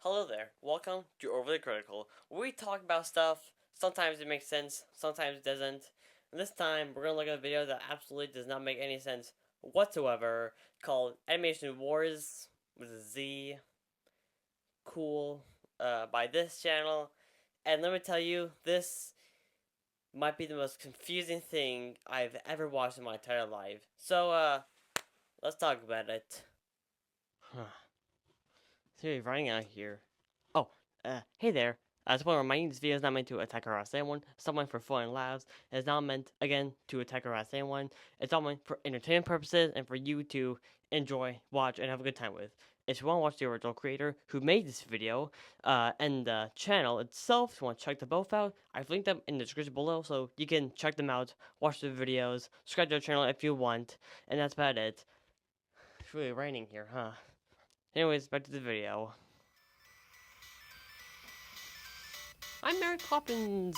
Hello there, welcome to Overly Critical, where we talk about stuff, sometimes it makes sense, sometimes it doesn't. And this time, we're going to look at a video that absolutely does not make any sense whatsoever, called Animation Wars, with a Z, cool, by this channel. And let me tell you, this might be the most confusing thing I've ever watched in my entire life. So, let's talk about it. Seriously, running out here. Oh, hey there. I just want to remind you this video is not meant to attack or harass anyone. It's not meant for fun and laughs. It's not meant, again, to attack or harass anyone. It's all meant for entertainment purposes and for you to enjoy, watch, and have a good time with. If you want to watch the original creator who made this video, and the channel itself, if you want to check them both out, I've linked them in the description below so you can check them out, watch the videos, subscribe to their channel if you want, and that's about it. It's really raining here, huh? Anyways, back to the video. I'm Mary Poppins.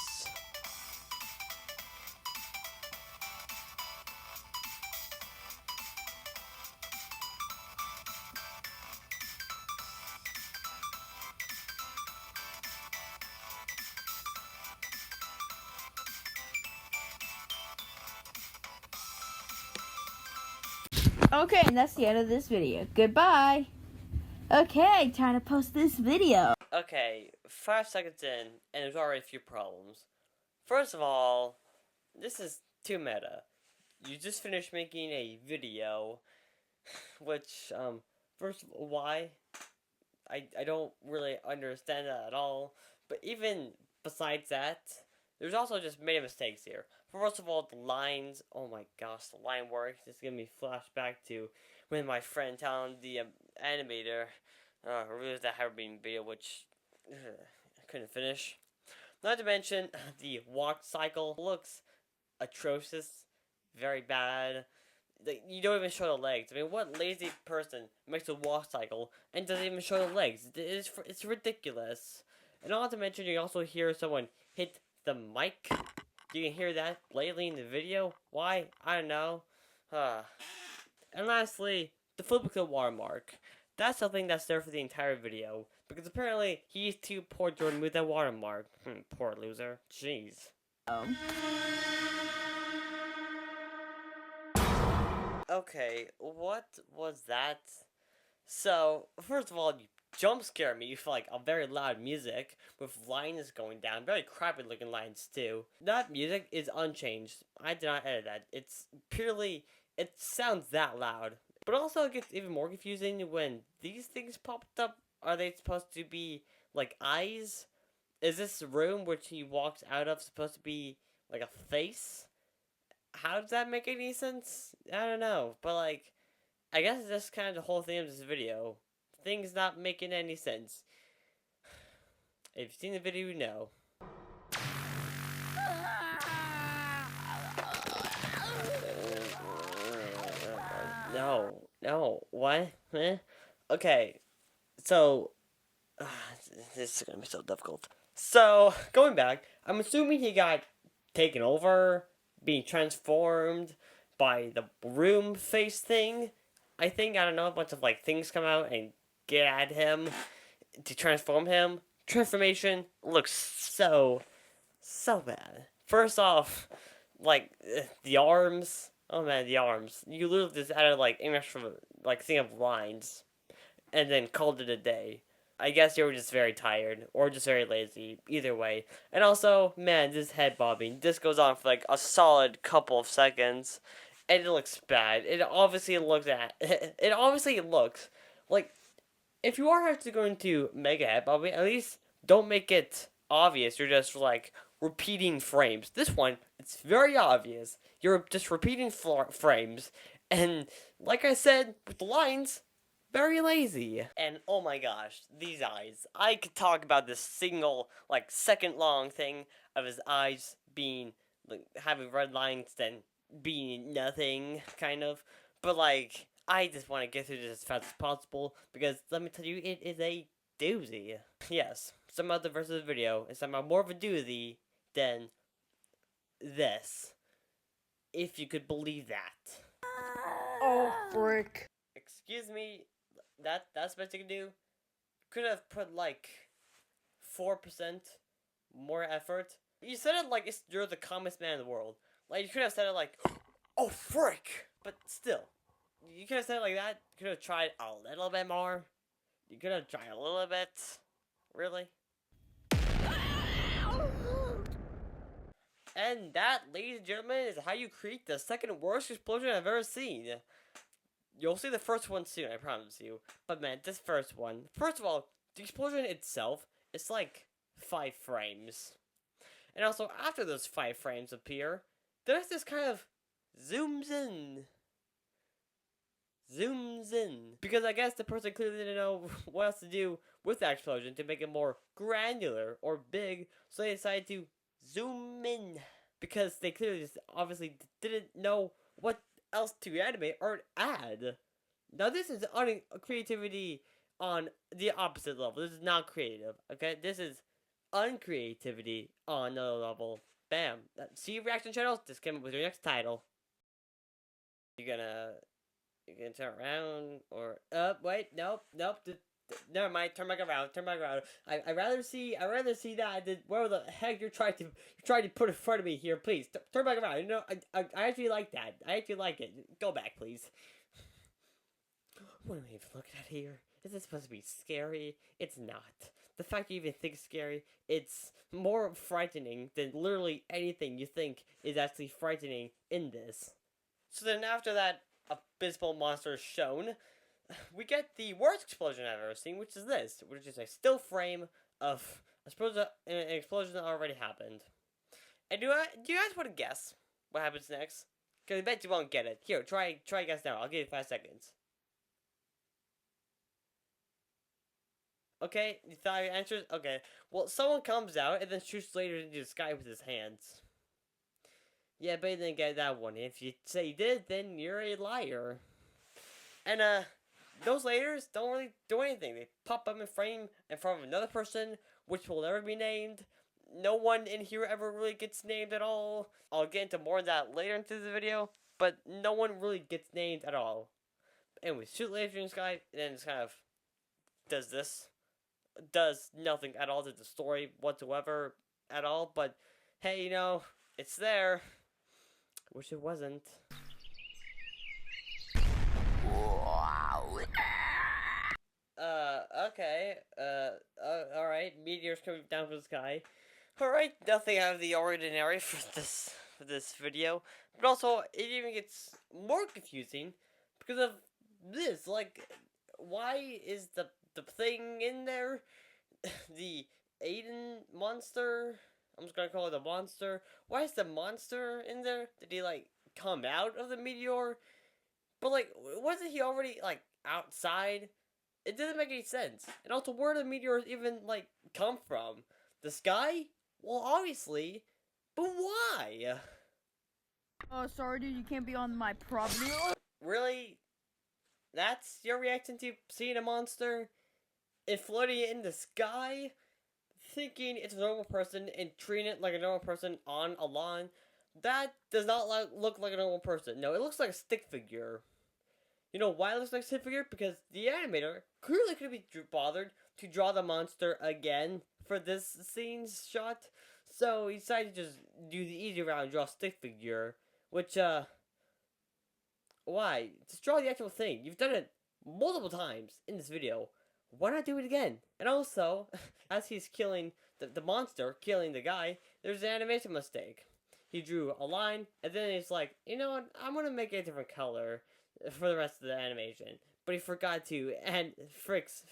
Okay, and that's the end of this video. Goodbye. Okay, time to post this video. Okay, 5 seconds in, and there's already a few problems. First of all, this is too meta. You just finished making a video, which, first of all, why? I don't really understand that at all. But even besides that, there's also just many mistakes here. First of all, the lines, oh my gosh, the line work. This is gonna be flashback to when my friend Talon, the animator, reviewed that Halloween video, which I couldn't finish. Not to mention, the walk cycle looks atrocious, very bad. You don't even show the legs. I mean, what lazy person makes a walk cycle and doesn't even show the legs? It's ridiculous. And not to mention, you also hear someone hit the mic. You can hear that blatantly in the video. Why? I don't know. And lastly, the flip watermark. That's something that's there for the entire video. Because apparently, he's too poor to remove that watermark. Poor loser. Jeez. Okay, what was that? So, first of all, you jump scare me for like a very loud music with lines going down, very crappy looking lines too. That music is unchanged. I did not edit that. It's purely, it sounds that loud. But also, it gets even more confusing when these things popped up. Are they supposed to be like eyes? Is this room which he walks out of supposed to be like a face? How does that make any sense? I don't know, but like, I guess that's kind of the whole thing of this video. Things not making any sense. If you've seen the video, you know. No, what? Eh? Okay, so this is gonna be so difficult. So going back, I'm assuming he got taken over, being transformed by the room face thing. I think, I don't know, a bunch of like things come out and get at him to transform him. Transformation looks so bad. First off, like the arms. Oh man, the arms. You literally just added like an extra like thing of lines, and then called it a day. I guess you were just very tired or just very lazy. Either way. And also, man, this head bobbing. This goes on for like a solid couple of seconds, and it looks bad. It obviously looks at. It obviously looks like if you are actually going to make a head bobbing, at least don't make it obvious. You're just like repeating frames. This one, it's very obvious. You're just repeating frames, and like I said with the lines, very lazy. And oh my gosh, these eyes. I could talk about this single, like, second long thing of his eyes being, like, having red lines, then being nothing, kind of. But, like, I just want to get through this as fast as possible, because let me tell you, it is a doozy. Yes, somehow the rest of the video is somehow more of a doozy than this. If you could believe that. Oh, frick. Excuse me, that's the best you can do? could have put like 4% more effort. You said it like you're the calmest man in the world. Like you could have said it like, "Oh frick!" But still, you could have said it like that. You could have tried a little bit more. You could have tried a little bit. Really? And that, ladies and gentlemen, is how you create the second worst explosion I've ever seen. You'll see the first one soon, I promise you. But man, this first one. First of all, the explosion itself is like 5 frames. And also, after those 5 frames appear, there's this kind of zooms in. Zooms in. Because I guess the person clearly didn't know what else to do with that explosion to make it more granular or big, so they decided to zoom in. Because they clearly just obviously didn't know what else to animate or add. Now this is creativity on the opposite level. This is not creative, okay? This is uncreativity on another level. Bam. See reaction channels? Just came up with your next title. You're gonna turn around or wait, nope. Never mind. Turn back around. I rather see that than where the heck you're trying to put in front of me here. Please turn back around. You know, I actually like that. I actually like it. Go back, please. What am I even looking at here? Is this supposed to be scary? It's not. The fact you even think scary, it's more frightening than literally anything you think is actually frightening in this. So then after that abysmal monster is shown, we get the worst explosion I've ever seen, which is this, which is a still frame of an explosion that already happened. And do you guys want to guess what happens next? Because I bet you won't get it. Here, try guess now. I'll give you 5 seconds. Okay, you thought your answers? Okay. Well, someone comes out and then shoots lasers into the sky with his hands. Yeah, but you didn't get that one. If you say you did, then you're a liar. And, those lasers don't really do anything. They pop up in frame in front of another person, which will never be named. No one in here ever really gets named at all. I'll get into more of that later into the video, but no one really gets named at all. Anyway, shoot lasers in the sky, and then it's kind of does this. Does nothing at all to the story whatsoever at all, but hey, you know, it's there. Wish it wasn't. Okay. Alright. Meteors coming down from the sky. Alright, nothing out of the ordinary for this video. But also, it even gets more confusing because of this. Like, why is the thing in there? The Ayden monster? I'm just gonna call it a monster. Why is the monster in there? Did he, like, come out of the meteor? But, like, wasn't he already, like, outside? It doesn't make any sense. And also, where did the meteors even, like, come from? The sky? Well, obviously. But why? Oh, sorry, dude. You can't be on my property. Really? That's your reaction to seeing a monster? And floating it in the sky? Thinking it's a normal person and treating it like a normal person on a lawn? That does not look like a normal person. No, it looks like a stick figure. You know why it looks like a stick figure? Because the animator clearly could be bothered to draw the monster again for this scene shot. So he decided to just do the easy route and draw a stick figure. Which, why? Just draw the actual thing. You've done it multiple times in this video. Why not do it again? And also, as he's killing the monster, killing the guy, there's an animation mistake. He drew a line, and then he's like, you know what, I'm gonna make it a different color for the rest of the animation. But he forgot to, and fix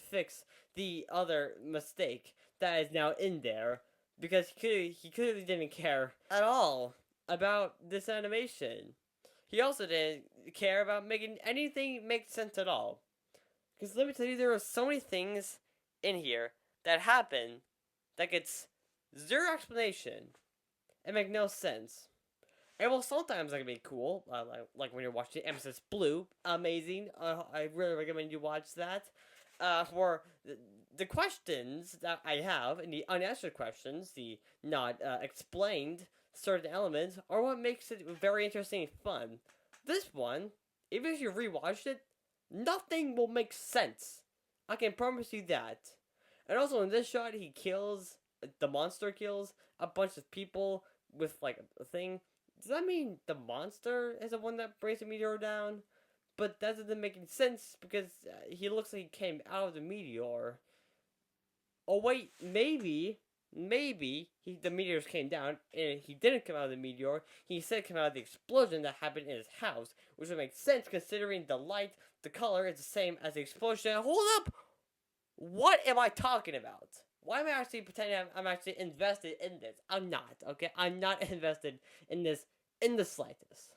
the other mistake that is now in there, because he clearly didn't care at all about this animation. He also didn't care about making anything make sense at all. Because let me tell you, there are so many things in here that happen that gets zero explanation and make no sense. And well, sometimes that can be cool, like when you're watching Amethyst Blue, amazing. I really recommend you watch that. For the questions that I have, and the unanswered questions, the not explained certain elements, are what makes it very interesting and fun. This one, even if you rewatched it, nothing will make sense. I can promise you that. And also in this shot, the monster kills a bunch of people with like a thing. Does that mean the monster is the one that brings the meteor down? But that doesn't make any sense because he looks like he came out of the meteor. Oh wait, maybe the meteors came down and he didn't come out of the meteor. He said come out of the explosion that happened in his house, which would make sense considering the light, the color is the same as the explosion. Hold up! What am I talking about? Why am I actually pretending I'm actually invested in this? I'm not, okay? I'm not invested in this in the slightest.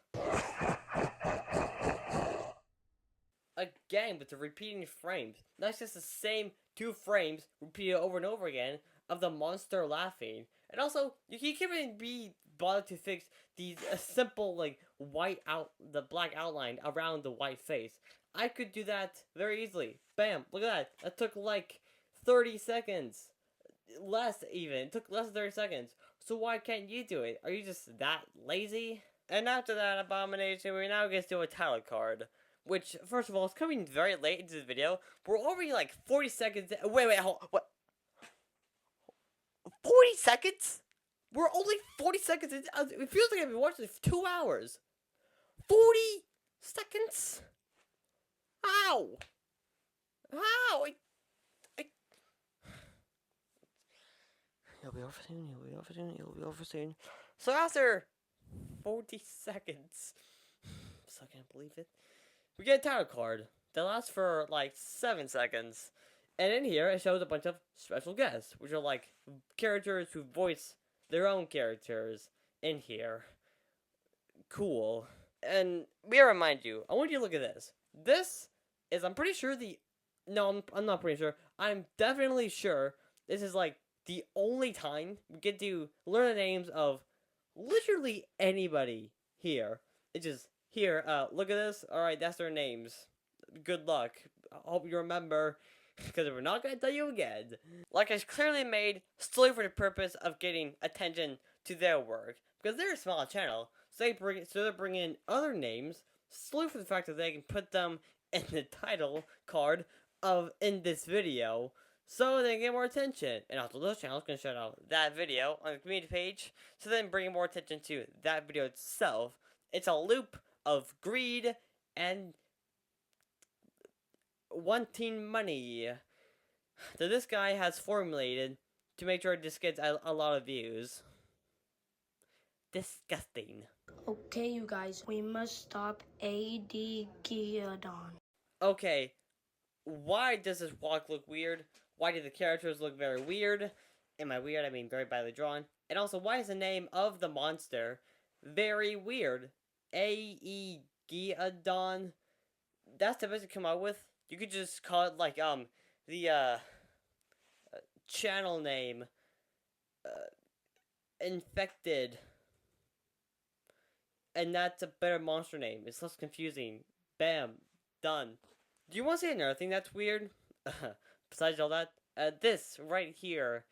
Again with the repeating frames. That's just the same 2 frames repeated over and over again of the monster laughing. And also, you can't even be bothered to fix these simple like the black outline around the white face. I could do that very easily. Bam! Look at that. That took like 30 seconds. Less even. It took less than 30 seconds. So why can't you do it? Are you just that lazy? And after that abomination, we now get to a title card. Which, first of all, is coming very late into the video. We're already like 40 seconds. Wait, hold on. What? 40 seconds? We're only 40 seconds in. It feels like I've been watching this for 2 hours. 40 seconds? How? How? I... He'll be over soon, he'll be over soon, he'll be over soon. So after 40 seconds, so I can't believe it, we get a title card that lasts for like 7 seconds. And in here, it shows a bunch of special guests, which are like characters who voice their own characters in here. Cool. And we remind you, I want you to look at this. This is, I'm pretty sure no, I'm not pretty sure. I'm definitely sure this is like the only time we get to learn the names of literally anybody here. It's just, here, look at this. Alright, that's their names. Good luck. I hope you remember, because we're not going to tell you again. Like it's clearly made solely for the purpose of getting attention to their work. Because they're a small channel, so they're bringing in other names solely for the fact that they can put them in the title card in this video, so they get more attention. And also those channels can shout out that video on the community page, so then bringing more attention to that video itself. It's a loop of greed and wanting money that this guy has formulated to make sure this gets a lot of views. Disgusting. Okay, you guys, we must stop AydenAnimatez. Okay, why does this walk look weird? Why do the characters look very weird? And by weird, I mean very badly drawn. And also, why is the name of the monster very weird? Aegeadon? That's the best to come out with. You could just call it like, the, channel name. Infected. And that's a better monster name. It's less confusing. Bam. Done. Do you want to say another thing that's weird? Besides all that? This right here.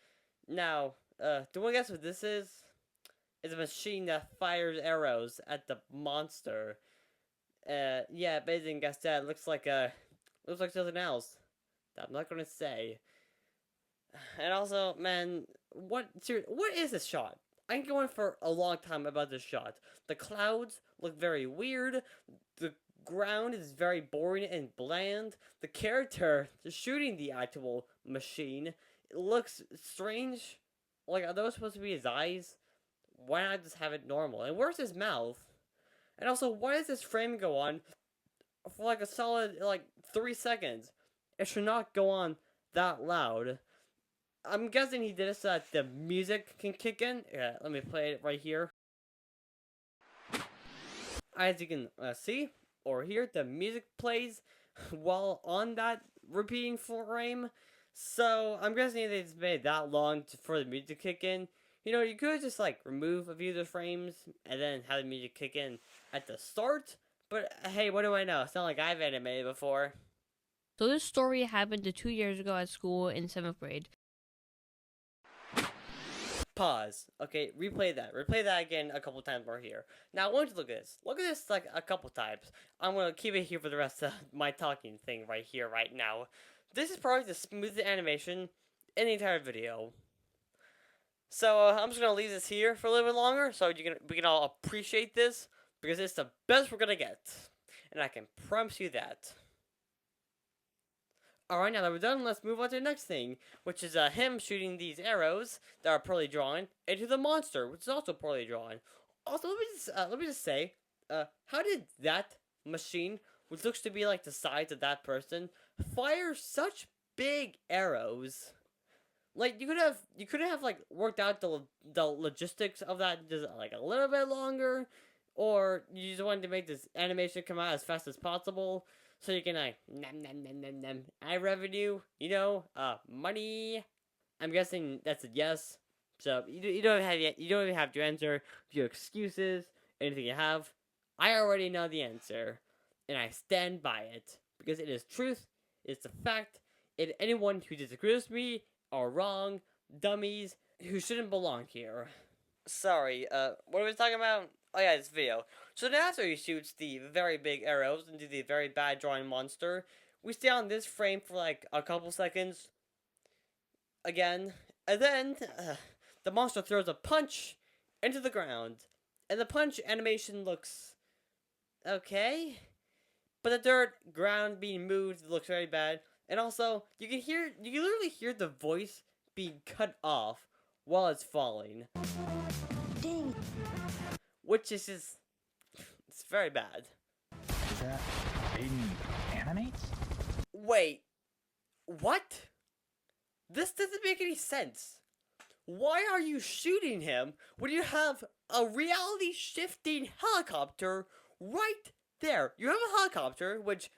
Now, do you want to guess what this is? It's a machine that fires arrows at the monster. Yeah, but I didn't guess that. It looks like something else that I'm not gonna say. And also, man, what is this shot? I'm going for a long time about this shot. The clouds look very weird. The ground is very boring and bland. The character shooting the actual machine looks strange. Like, are those supposed to be his eyes? Why not just have it normal? And where's his mouth? And also, why does this frame go on for like a solid, like, 3 seconds? It should not go on that loud. I'm guessing he did it so that the music can kick in. Yeah, let me play it right here. As you can see or hear, the music plays while on that repeating frame. So I'm guessing they just made it that long for the music to kick in. You know, you could just like remove a few of the frames and then have the music kick in at the start. But hey, what do I know? It's not like I've animated before. So this story happened 2 years ago at school in 7th grade. Pause. Okay, replay that. Replay that again a couple times more here. Now, I want you to look at this. Look at this like a couple times. I'm going to keep it here for the rest of my talking thing right here, right now. This is probably the smoothest animation in the entire video. So I'm just gonna leave this here for a little bit longer, so we can all appreciate this because it's the best we're gonna get, and I can promise you that. Alright, now that we're done, let's move on to the next thing, which is him shooting these arrows that are poorly drawn into the monster, which is also poorly drawn. Also, let me just say, how did that machine, which looks to be like the size of that person, fire such big arrows? Like you could have like worked out the logistics of that just like a little bit longer, or you just wanted to make this animation come out as fast as possible, so you can like nom ad revenue, money. I'm guessing that's a yes. So you don't even have to answer your excuses, anything you have. I already know the answer, and I stand by it because it is truth. It's a fact. And anyone who disagrees with me are wrong, dummies who shouldn't belong here. Sorry, what are we talking about? Oh yeah, this video. So then after he shoots the very big arrows into the very bad drawing monster, we stay on this frame for like a couple seconds. Again. And then, the monster throws a punch into the ground. And the punch animation looks okay. But the dirt ground being moved looks very bad. And also, you can literally hear the voice being cut off while it's falling. Dang. Which is just, it's very bad. Is that AydenAnimatez? Wait, what? This doesn't make any sense. Why are you shooting him when you have a reality shifting helicopter right there? You have a helicopter, which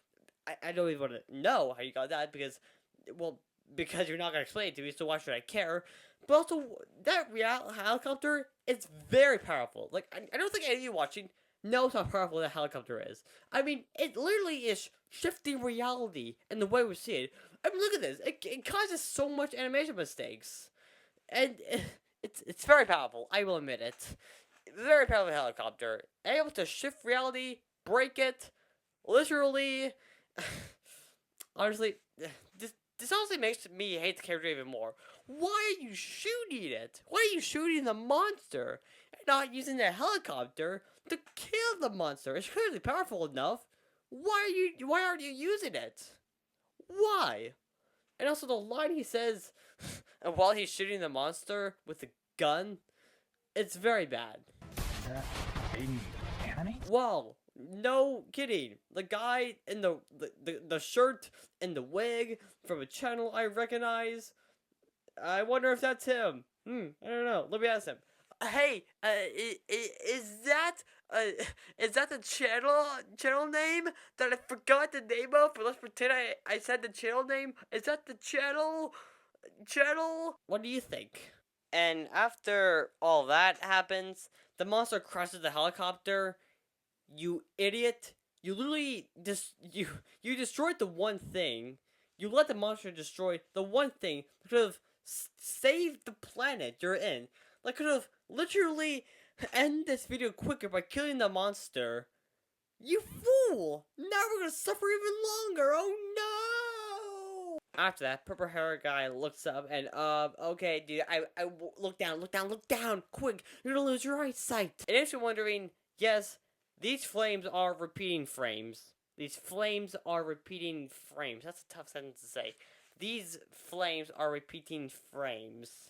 I don't even want to know how you got that because you're not going to explain it to me, so why should I care? But also, that helicopter is very powerful. Like, I don't think any of you watching knows how powerful that helicopter is. I mean, it literally is shifting reality in the way we see it. I mean, look at this. It causes so much animation mistakes. And it's very powerful, I will admit it. Very powerful helicopter. Able to shift reality, break it, literally. Honestly, this honestly makes me hate the character even more. Why are you shooting it? Why are you shooting the monster and not using the helicopter to kill the monster? It's clearly powerful enough. Why aren't you using it? Why? And also the line he says while he's shooting the monster with the gun, it's very bad. Is that AydenAnimatez? Wow, no kidding. The guy in the shirt and the wig from a channel I recognize. I wonder if that's him. I don't know. Let me ask him. Hey, is that the channel name that I forgot the name of? But let's pretend I said the channel name. Is that the channel? What do you think? And after all that happens, the monster crashes the helicopter. You idiot! You literally you destroyed the one thing. You let the monster destroy the one thing that could have saved the planet you're in. Like could have literally end this video quicker by killing the monster. You fool! Now we're gonna suffer even longer. Oh no! After that, purple hair guy looks up and okay, dude, I look down, quick! You're gonna lose your eyesight. And if you're wondering, yes, these flames are repeating frames. These flames are repeating frames. That's a tough sentence to say. These flames are repeating frames.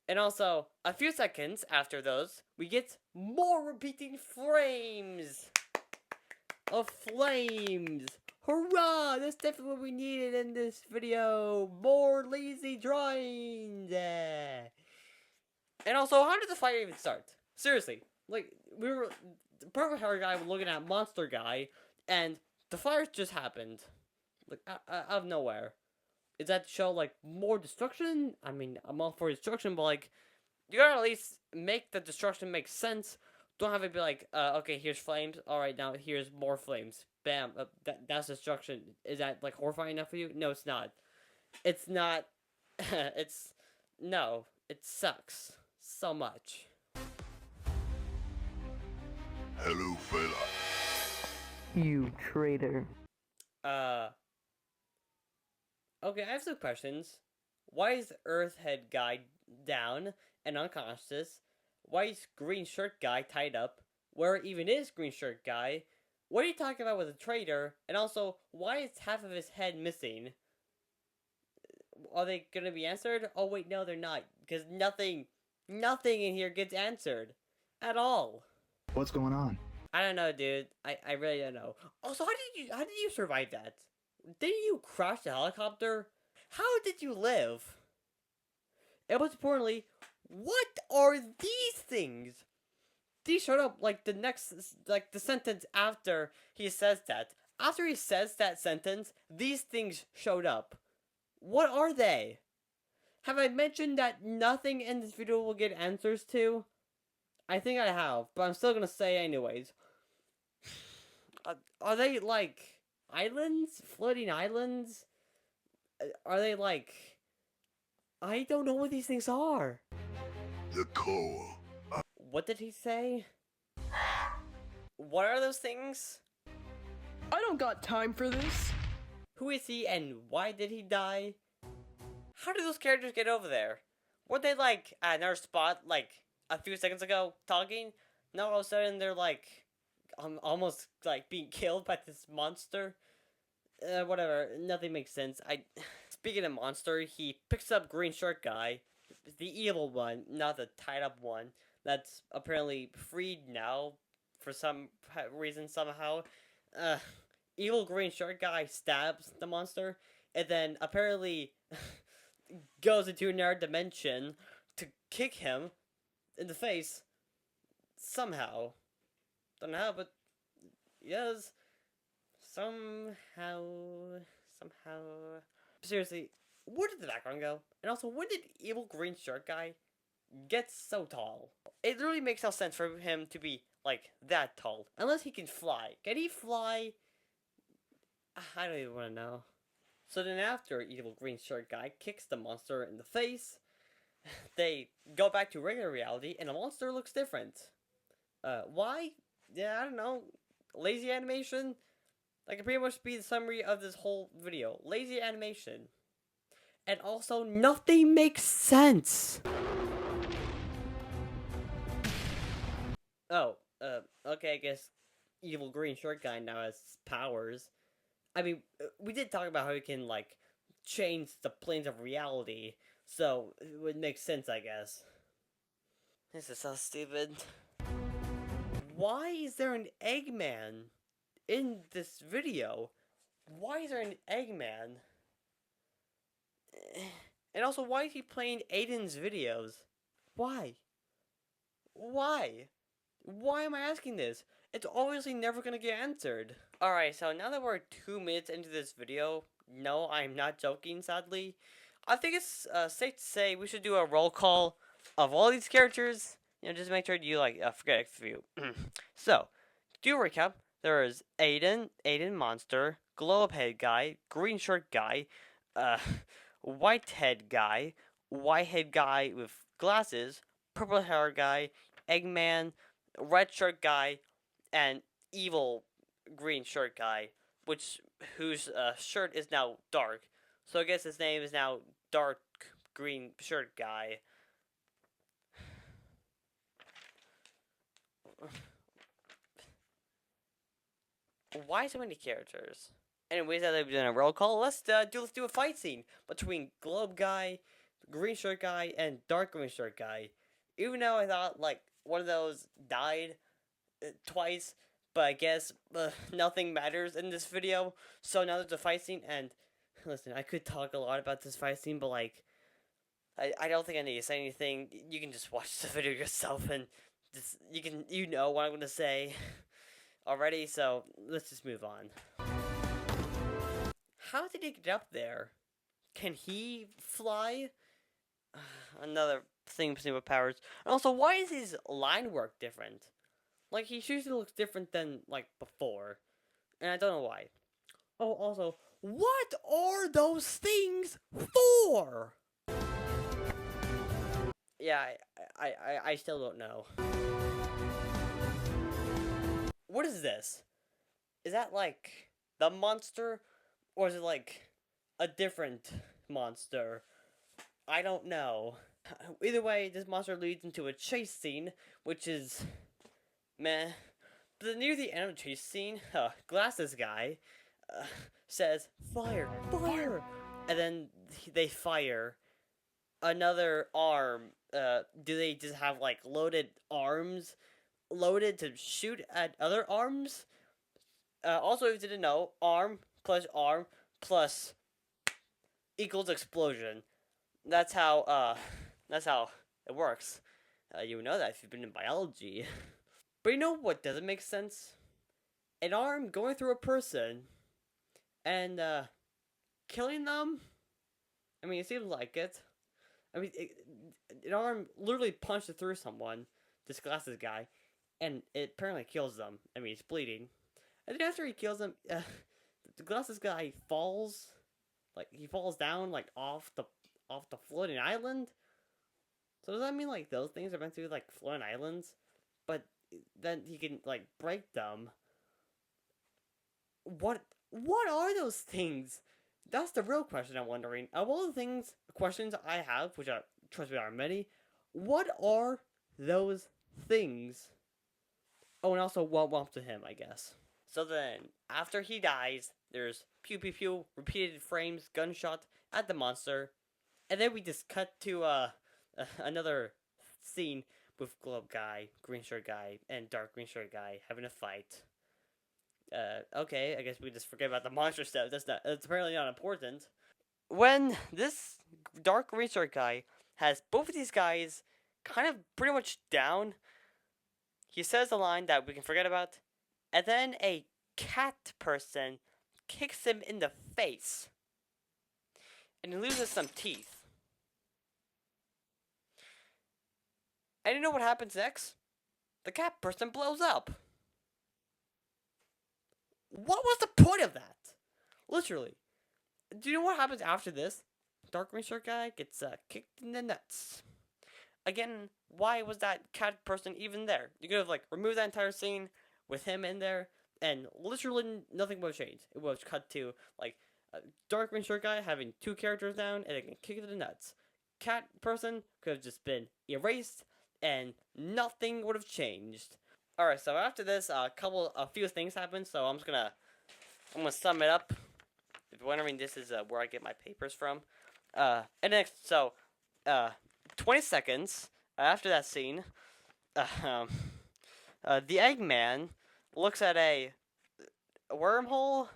And also, a few seconds after those, we get more repeating frames of flames. Hurrah! That's definitely what we needed in this video. More lazy drawings. And also, how did the fire even start? Seriously, like the purple hair guy was looking at monster guy, and the fire just happened, like out of nowhere. Is that to show like more destruction? I mean, I'm all for destruction, but like, you gotta at least make the destruction make sense. Don't have it be like, okay, here's flames. All right, now here's more flames. Bam, that's destruction. Is that like horrifying enough for you? No, it's not. It's not. No. It sucks so much. Hello, fella. You traitor. Okay, I have some questions. Why is Earth Head guy down and unconscious? Why is Green Shirt guy tied up? Where even is Green Shirt guy? What are you talking about with a traitor? And also, why is half of his head missing? Are they gonna be answered? Oh wait, no, they're not, because nothing in here gets answered, at all. What's going on? I don't know, dude. I really don't know. Also, how did you survive that? Didn't you crash the helicopter? How did you live? And most importantly, what are these things? These showed up like the sentence after he says that. After he says that sentence, these things showed up. What are they? Have I mentioned that nothing in this video will get answers to? I think I have, but I'm still gonna say anyways. Are they like islands? Floating islands? Are they like... I don't know what these things are. The core. What did he say? What are those things? I don't got time for this. Who is he and why did he die? How did those characters get over there? Were they like at another spot like a few seconds ago talking? Now all of a sudden they're like almost like being killed by this monster? Whatever, nothing makes sense. Speaking of monster, he picks up Green Shirt guy, the evil one, not the tied up one, that's apparently freed now for some reason somehow. Evil Green Shirt guy stabs the monster, and then apparently goes into another dimension to kick him in the face somehow. Don't know how, but yes. Somehow. Seriously, where did the background go? And also, when did evil Green Shirt guy get so tall? It really makes no sense for him to be, like, that tall. Unless he can fly. Can he fly? I don't even want to know. So then after evil Green Shirt guy kicks the monster in the face, they go back to regular reality and the monster looks different. Why? Yeah, I don't know. Lazy animation? That can pretty much be the summary of this whole video. Lazy animation. And also, nothing makes sense! Oh, okay, I guess evil Green Shirt guy now has powers. I mean, we did talk about how he can, like, change the planes of reality, so it would make sense, I guess. This is so stupid. Why is there an Eggman in this video? Why is there an Eggman? And also, why is he playing Ayden's videos? Why? Why? Why am I asking this? It's obviously never gonna get answered. Alright, so now that we're 2 minutes into this video, no, I'm not joking, sadly. I think it's safe to say we should do a roll call of all these characters. You know, just make sure you, like, forget a few. So, to do a recap, there is Ayden Monster, Glow Up Head Guy, Green Shirt Guy, White Head Guy, White Head Guy with glasses, Purple Hair Guy, Eggman, Red Shirt Guy, and Evil Green Shirt Guy, whose shirt is now dark. So I guess his name is now Dark Green Shirt Guy. Why so many characters? Anyways, as I've done a roll call, let's do a fight scene between Globe Guy, Green Shirt Guy, and Dark Green Shirt Guy. Even though I thought like one of those died twice, but I guess nothing matters in this video. So now there's a fight scene, and listen, I could talk a lot about this fight scene, but like, I don't think I need to say anything. You can just watch the video yourself, and just you know what I'm gonna say already. So let's just move on. How did he get up there? Can he fly? Another thing with powers. And also, why is his line work different? Like, he usually looks different than, like, before. And I don't know why. Oh, also, what are those things for? Yeah, I still don't know. What is this? Is that, like, the monster? Or is it, like, a different monster? I don't know. Either way, this monster leads into a chase scene, which is meh. But near the end of the chase scene, glasses guy says, "Fire, fire!" And then they fire another arm. Do they just have like loaded arms, loaded to shoot at other arms? Also, if you didn't know, arm plus equals explosion. That's how it works. You know that if you've been in biology. But you know what doesn't make sense? An arm going through a person and killing them. I mean, it seems like it. I mean, an arm literally punched through someone, this glasses guy, and it apparently kills them. I mean, he's bleeding. And then after he kills them, the glasses guy falls, like he falls down like off the floating island. So does that mean like those things are meant to be like floating islands, but then he can like break them? What are those things? That's the real question I'm wondering. Of all the questions I have, which are, trust me, are many, what are those things? Oh, and also what went to him, I guess. So then, after he dies, there's pew pew pew, repeated frames, gunshot at the monster, and then we just cut to another scene with globe guy, green shirt guy, and dark green shirt guy having a fight. Okay, I guess we just forget about the monster stuff. That's apparently not important. When this dark green shirt guy has both of these guys kind of pretty much down, he says a line that we can forget about, and then a cat person kicks him in the face, and he loses some teeth. And you know what happens next? The cat person blows up. What was the point of that? Literally. Do you know what happens after this? Dark green shirt guy gets kicked in the nuts. Again, why was that cat person even there? You could have like removed that entire scene with him in there, and literally nothing would have changed. It would have cut to like a dark green shirt guy having two characters down and they can kick it in the nuts. Cat person could have just been erased, and nothing would have changed. All right, so after this, a few things happened. So I'm gonna sum it up. If you're wondering, this is where I get my papers from. And next, 20 seconds after that scene, the Eggman looks at a wormhole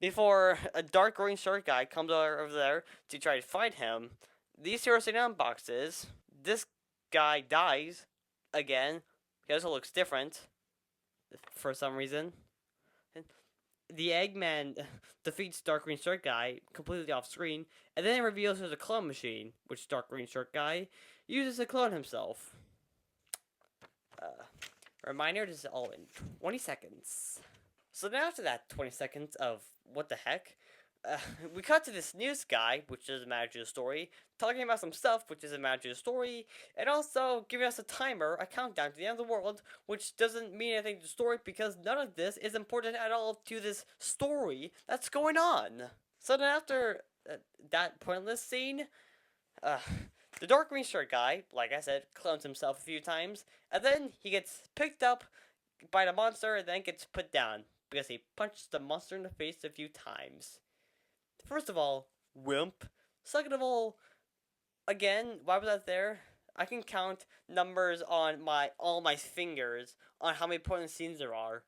before a dark green shirt guy comes over there to try to fight him. These heroes sit down boxes. This guy dies again. He also looks different for some reason. The Eggman defeats Dark Green Shirt Guy completely off screen, and then it reveals there's a clone machine, which Dark Green Shirt Guy uses to clone himself. Reminder, this is all in 20 seconds. So then after that 20 seconds of what the heck, we cut to this news guy, which doesn't matter to the story, talking about some stuff which doesn't matter to the story, and also giving us a timer, a countdown to the end of the world, which doesn't mean anything to the story because none of this is important at all to this story that's going on. So then after that pointless scene, the dark green shirt guy, like I said, clones himself a few times, and then he gets picked up by the monster and then gets put down because he punched the monster in the face a few times. First of all, wimp. Second of all, again, why was that there? I can count numbers on all my fingers on how many pointless scenes there are,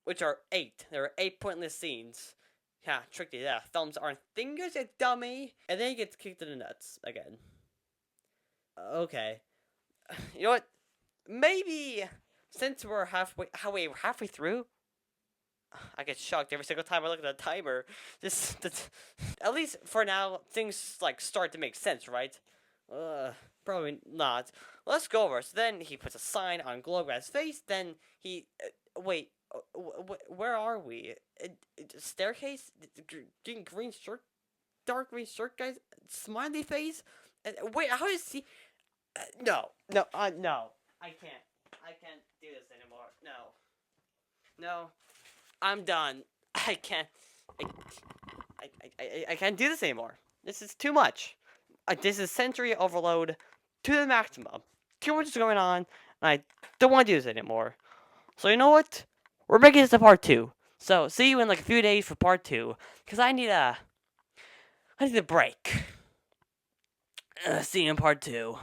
which are 8. There are 8 pointless scenes. Yeah, tricked you. Yeah, thumbs aren't fingers, you dummy. And then he gets kicked in the nuts again. Okay, you know what? Maybe since we're halfway through. I get shocked every single time I look at the timer. At least for now, things like start to make sense, right? Probably not. Let's go over. So then he puts a sign on Glowgrad's face. Then he wait. Where are we? Staircase? Green shirt, dark green shirt, guys. Smiley face. Wait, how is he? No. No. I can't do this anymore. No. I'm done. I can't do this anymore. This is too much. this is sensory overload to the maximum. Too much is going on, and I don't want to do this anymore. So you know what? We're making this a part 2. So see you in like a few days for part 2, because I need a break. See you in part 2.